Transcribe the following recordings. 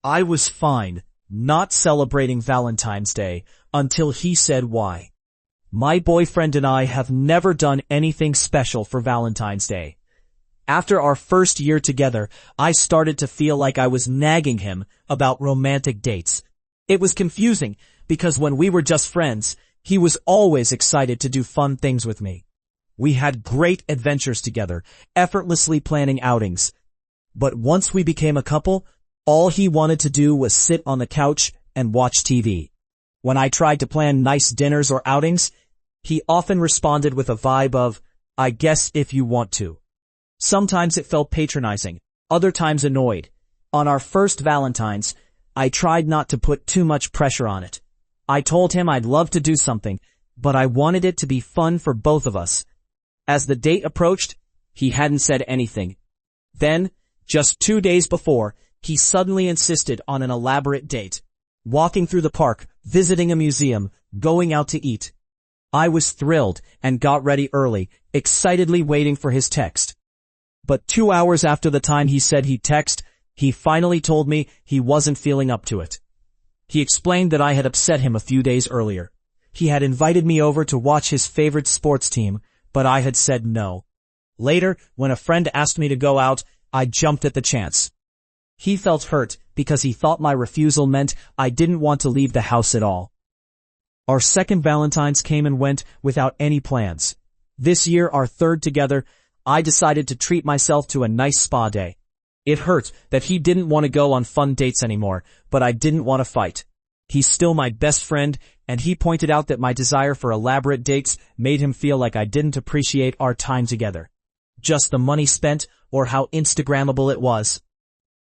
I was fine, not celebrating Valentine's Day, until he said why. My boyfriend and I have never done anything special for Valentine's Day. After our first year together, I started to feel like I was nagging him about romantic dates. It was confusing, because when we were just friends, he was always excited to do fun things with me. We had great adventures together, effortlessly planning outings. But once we became a couple, all he wanted to do was sit on the couch and watch TV. When I tried to plan nice dinners or outings, he often responded with a vibe of, "I guess if you want to." Sometimes it felt patronizing, other times annoyed. On our first Valentine's, I tried not to put too much pressure on it. I told him I'd love to do something, but I wanted it to be fun for both of us. As the date approached, he hadn't said anything. Then, just 2 days before, he suddenly insisted on an elaborate date. Walking through the park, visiting a museum, going out to eat. I was thrilled and got ready early, excitedly waiting for his text. But 2 hours after the time he said he'd text, he finally told me he wasn't feeling up to it. He explained that I had upset him a few days earlier. He had invited me over to watch his favorite sports team, but I had said no. Later, when a friend asked me to go out, I jumped at the chance. He felt hurt because he thought my refusal meant I didn't want to leave the house at all. Our second Valentine's came and went without any plans. This year, our third together, I decided to treat myself to a nice spa day. It hurt that he didn't want to go on fun dates anymore, but I didn't want to fight. He's still my best friend, and he pointed out that my desire for elaborate dates made him feel like I didn't appreciate our time together. Just the money spent, or how Instagrammable it was.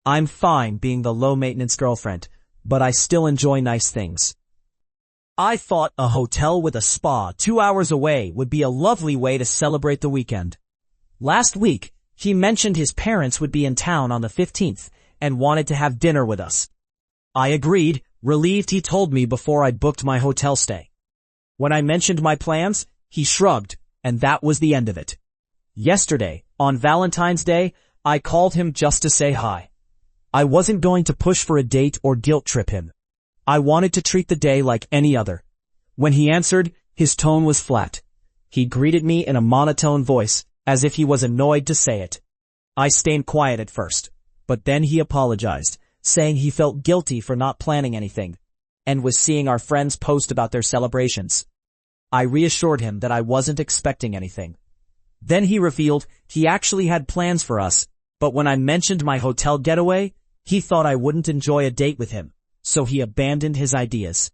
I'm fine being the low-maintenance girlfriend, but I still enjoy nice things. I thought a hotel with a spa 2 hours away would be a lovely way to celebrate the weekend. Last week, he mentioned his parents would be in town on the 15th and wanted to have dinner with us. I agreed, relieved he told me before I booked my hotel stay. When I mentioned my plans, he shrugged, and that was the end of it. Yesterday, on Valentine's Day, I called him just to say hi. I wasn't going to push for a date or guilt trip him. I wanted to treat the day like any other. When he answered, his tone was flat. He greeted me in a monotone voice, as if he was annoyed to say it. I stayed quiet at first, but then he apologized, saying he felt guilty for not planning anything, and was seeing our friends post about their celebrations. I reassured him that I wasn't expecting anything. Then he revealed he actually had plans for us, but when I mentioned my hotel getaway, he thought I wouldn't enjoy a date with him, so he abandoned his ideas.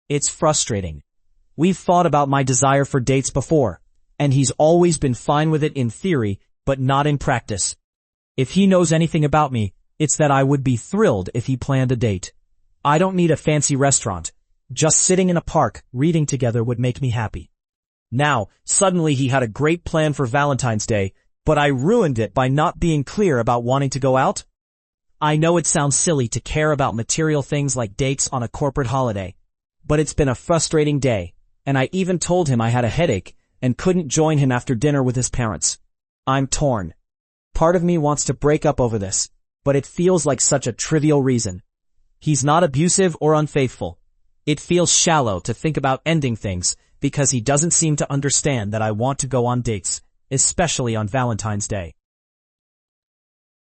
It's frustrating. We've fought about my desire for dates before, and he's always been fine with it in theory, but not in practice. If he knows anything about me, it's that I would be thrilled if he planned a date. I don't need a fancy restaurant. Just sitting in a park, reading together would make me happy. Now, suddenly he had a great plan for Valentine's Day, but I ruined it by not being clear about wanting to go out. I know it sounds silly to care about material things like dates on a corporate holiday, but it's been a frustrating day, and I even told him I had a headache and couldn't join him after dinner with his parents. I'm torn. Part of me wants to break up over this, but it feels like such a trivial reason. He's not abusive or unfaithful. It feels shallow to think about ending things because he doesn't seem to understand that I want to go on dates, especially on Valentine's Day.